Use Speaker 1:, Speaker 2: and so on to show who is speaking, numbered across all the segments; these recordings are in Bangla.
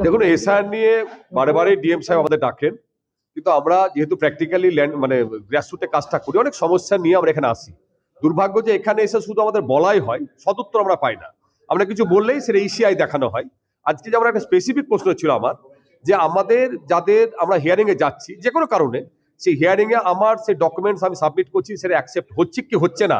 Speaker 1: দেখুন, এসআইআর নিয়ে বারে বারে ডিএম সাহেব আমাদের ডাকেন, কিন্তু আমরা যেহেতু প্র্যাকটিক্যালি ল্যান্ড মানে গ্রাসরুটে কাজটা করি, অনেক সমস্যা নিয়ে আমরা এখানে আসি। দুর্ভাগ্য যে এখানে এসে শুধু আমাদের বলাই হয়, সদুত্তর আমরা পাই না। আমরা কিছু বললেই সেটা ইসিআই দেখানো হয়। আজকে যেমন একটা স্পেসিফিক প্রশ্ন ছিল আমার, যে আমাদের যাদের আমরা হিয়ারিং এ যাচ্ছি যে কোনো কারণে, সেই হিয়ারিং এ আমার সেই ডকুমেন্টস আমি সাবমিট করছি, সেটা অ্যাকসেপ্ট হচ্ছে কি হচ্ছে না,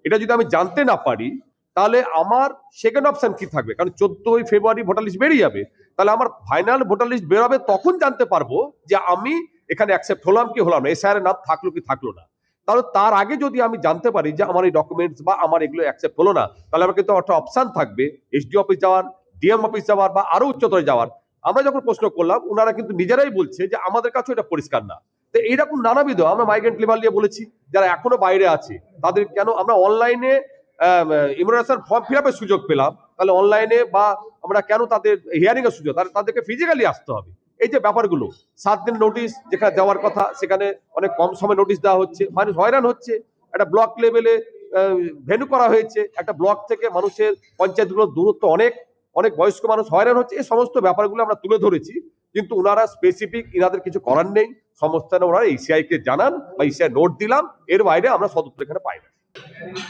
Speaker 1: এটা যদি আমি জানতে না পারি, তাহলে আমার সেকেন্ড অপশন কি থাকবে? কারণ 14ই ফেব্রুয়ারি ভোটার লিস্ট বেরিয়ে যাবে, তাহলে আমার ফাইনাল ভোটার লিস্ট বেরোবে, তখন জানতে পারবো যে আমি এখানে অ্যাকসেপ্ট হলাম কি হলাম না, এসআইআর নাম থাকলো কি থাকলো না। তাহলে তার আগে যদি আমি জানতে পারি যে আমার এই ডকুমেন্টস বা আমার এগুলো অ্যাকসেপ্ট হলো না, তাহলে আমার কিন্তু একটা অপশন থাকবে এসডি অফিস যাওয়ার, ডিএম অফিস যাওয়ার বা আরো উচ্চতরে যাওয়ার। আমরা যখন প্রশ্ন করলাম, ওনারা কিন্তু নিজেরাই বলছে যে আমাদের কাছে এটা পরিষ্কার না। তো এইরকম নানাবিধ আমরা মাইগ্রেন্ট লেবার নিয়ে বলেছি, যারা এখনো বাইরে আছে তাদের কেন আমরা অনলাইনে ইমিগ্রেশন ফর্ম ফিল আপের সুযোগ পেলাম, তাহলে অনলাইনে বা আমরা কেন তাদের হিয়ারিং এর সুযোগ, তাদেরকে ফিজিক্যালি আসতে হবে। এই যে ব্যাপারগুলো, 7 দিন নোটিশ যেখানে দেওয়ার কথা সেখানে অনেক কম সময় নোটিশ দেওয়া হচ্ছে, মানুষ হয়রান হচ্ছে। একটা ব্লক লেভেলে ভেন্যু করা হয়েছে, একটা ব্লক থেকে মানুষের পঞ্চায়েতগুলোর দূরত্ব অনেক, অনেক বয়স্ক মানুষ হয়রান হচ্ছে। এই সমস্ত ব্যাপারগুলো আমরা তুলে ধরেছি, কিন্তু ওনারা স্পেসিফিক ইনাদের কিছু করার নেই। সমস্ত ওনারা ইসিআই কে জানান বা ইসিআই নোট দিলাম, এর বাইরে আমরা সদুত্তর এখানে পাই না।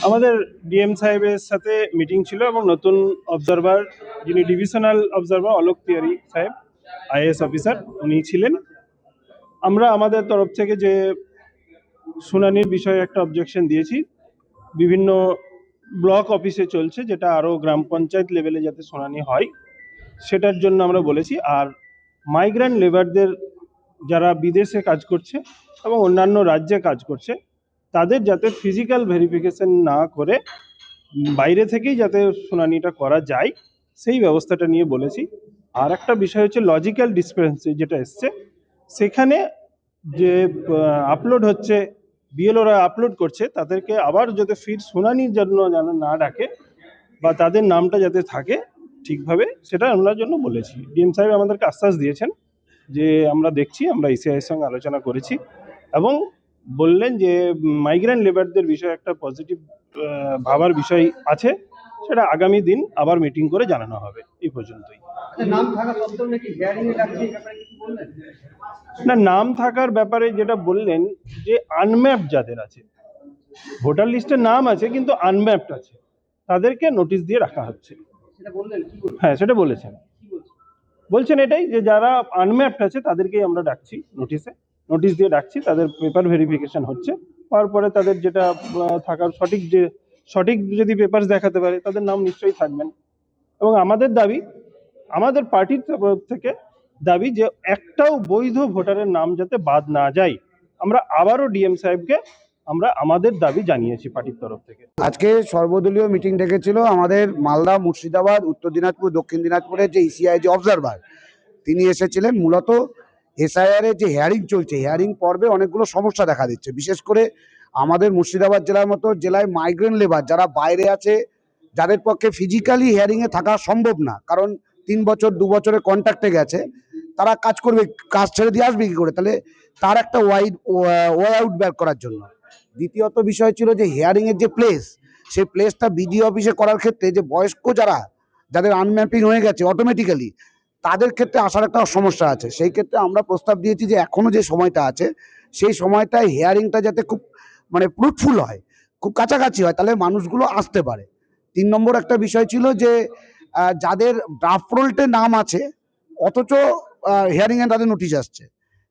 Speaker 2: আমাদের ডিএম সাহেবের সাথে মিটিং ছিল এবং নতুন অবজারভার, যিনি ডিভিশনাল অবজারভার অলোক তিওয়ারি সাহেব, আইএএস অফিসার, উনি ছিলেন। আমরা আমাদের তরফ থেকে যে শুনানির বিষয়ে একটা অবজেকশন দিয়েছি, বিভিন্ন ব্লক অফিসে চলছে, যেটা আরও গ্রাম পঞ্চায়েত লেভেলে যাতে শুনানি হয় সেটার জন্য আমরা বলেছি। আর মাইগ্রেন্ট লেবারদের যারা বিদেশে কাজ করছে এবং অন্যান্য রাজ্যে কাজ করছে, তাদের যাতে ফিজিক্যাল ভেরিফিকেশন না করে বাইরে থেকেই যাতে শুনানিটা করা যায়, সেই ব্যবস্থাটা নিয়ে বলেছি। আর একটা বিষয় হচ্ছে লজিক্যাল ডিসক্রিপেন্সি যেটা এসছে, সেখানে যে আপলোড হচ্ছে, বিএলওরা আপলোড করছে, তাদেরকে আবার যাতে ফির শুনানির জন্য যেন না ডাকে বা তাদের নামটা যাতে থাকে ঠিকভাবে, সেটা আমরা জন্য বলেছি। ডিএম সাহেব আমাদেরকে আশ্বাস দিয়েছেন যে আমরা দেখছি, আমরা ইসিআইয়ের সঙ্গে আলোচনা করেছি এবং বললেন যে মাইগ্রেন্ট লেবারদের বিষয়ে একটা পজিটিভ ভাবার বিষয় আছে, সেটা আগামী দিন আবার মিটিং করে জানানো হবে। এই পর্যন্তই। না, নাম থাকার ব্যাপারে যেটা বললেন যে আনম্যাপড যাদের আছে, ভোটার লিস্টে নাম আছে কিন্তু আনম্যাপড আছে, তাদেরকে নোটিশ দিয়ে রাখা হচ্ছে। হ্যাঁ, সেটা বলেছেন। বলছেন এটাই যে যারা আনম্যাপড আছে তাদেরকেই আমরা ডাকছি, নোটিশ দিয়ে ডাকছি, তাদের পেপার ভেরিফিকেশন হচ্ছে, তারপরে তাদের যেটা থাকার সঠিক যদি পেপারস দেখাতে পারে তাদের নাম নিশ্চয়ই থাকবেন। এবং আমাদের দাবি, আমাদের পার্টির তরফ থেকে দাবি যে একটাও বৈধ ভোটারের নাম যাতে বাদ না যায়। আমরা আবারও ডিএম সাহেবকে আমরা আমাদের দাবি জানিয়েছি পার্টির তরফ থেকে।
Speaker 3: আজকে সর্বদলীয় মিটিং ডেকেছিল আমাদের মালদা, মুর্শিদাবাদ, উত্তর দিনাজপুর, দক্ষিণ দিনাজপুরের যে ইসিআই যে অবজারভার, তিনি এসেছিলেন। মূলত এসআইআর এর যে হিয়ারিং চলছে, হিয়ারিং পর্বে অনেকগুলো সমস্যা দেখা দিচ্ছে। বিশেষ করে আমাদের মুর্শিদাবাদ জেলার মতো জেলায় মাইগ্রেন্ট লেবার যারা বাইরে আছে, যাদের পক্ষে ফিজিক্যালি হিয়ারিংয়ে থাকা সম্ভব না, কারণ 3 বছর 2 বছরের কন্ট্রাক্টে গেছে, তারা কাজ করবে, কাজ ছেড়ে দিয়ে আসবে কি করে? তাহলে তার একটা ওয়ে আউট বের করার জন্য। দ্বিতীয়ত বিষয় ছিল যে হিয়ারিংয়ের যে প্লেস, সেই প্লেসটা বিডিও অফিসে করার ক্ষেত্রে যে বয়স্ক যাদের আনম্যাপিং হয়ে গেছে অটোমেটিক্যালি, তাদের ক্ষেত্রে আসার একটা সমস্যা আছে। সেই ক্ষেত্রে আমরা প্রস্তাব দিয়েছি যে এখনো যে সময়টা আছে, সেই সময়টায় হিয়ারিংটা যাতে খুব ফ্রুটফুল হয়, খুব কাছাকাছি হয়, তাহলে মানুষগুলো আসতে পারে। 3 নম্বর একটা বিষয় ছিল যে যাদের ড্রাফট রোলটে নাম আছে অথচ হিয়ারিংয়ে তাদের নোটিশ আসছে,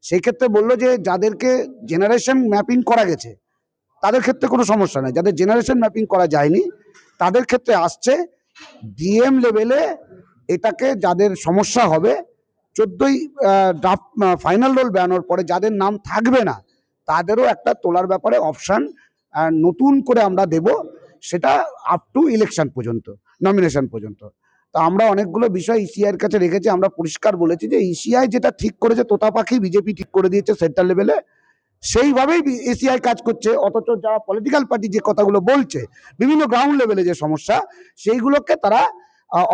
Speaker 3: সেই ক্ষেত্রে বললো যে যাদেরকে জেনারেশন ম্যাপিং করা গেছে তাদের ক্ষেত্রে কোনো সমস্যা নেই, যাদের জেনারেশন ম্যাপিং করা যায়নি তাদের ক্ষেত্রে আসছে। ডিএম লেভেলে এটাকে যাদের সমস্যা হবে, 14ই ড্রাফট ফাইনাল রোল বেরানোর পরে যাদের নাম থাকবে না তাদেরও একটা তোলার ব্যাপারে অপশান নতুন করে আমরা দেব, সেটা আপ টু ইলেকশন পর্যন্ত, নমিনেশন পর্যন্ত। তো আমরা অনেকগুলো বিষয় ইসিআইয়ের কাছে রেখেছি। আমরা পরিষ্কার বলেছি যে ইসিআই যেটা ঠিক করেছে, তোতা পাখি বিজেপি ঠিক করে দিয়েছে সেন্ট্রাল লেভেলে, সেইভাবেই এসিআই কাজ করছে। অথচ যারা পলিটিক্যাল পার্টি যে কথাগুলো বলছে, বিভিন্ন গ্রাউন্ড লেভেলে যে সমস্যা, সেইগুলোকে তারা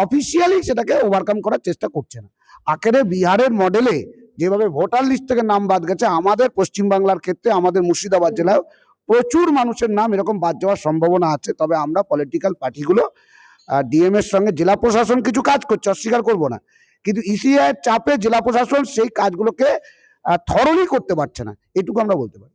Speaker 3: অফিসিয়ালি সেটাকে ওভারকাম করার চেষ্টা করছে না। আখেরে বিহারের মডেলে যেভাবে ভোটার লিস্ট থেকে নাম বাদ গেছে, আমাদের পশ্চিমবাংলার ক্ষেত্রে আমাদের মুর্শিদাবাদ জেলায় প্রচুর মানুষের নাম এরকম বাদ যাওয়ার সম্ভাবনা আছে। তবে আমরা পলিটিক্যাল পার্টিগুলো ডিএম এর সঙ্গে, জেলা প্রশাসন কিছু কাজ করছে, অস্বীকার করবো না, কিন্তু ইসিআই এর চাপে জেলা প্রশাসন সেই কাজগুলোকে থরলি করতে পারছে না, এটুকু আমরা বলতে পারি।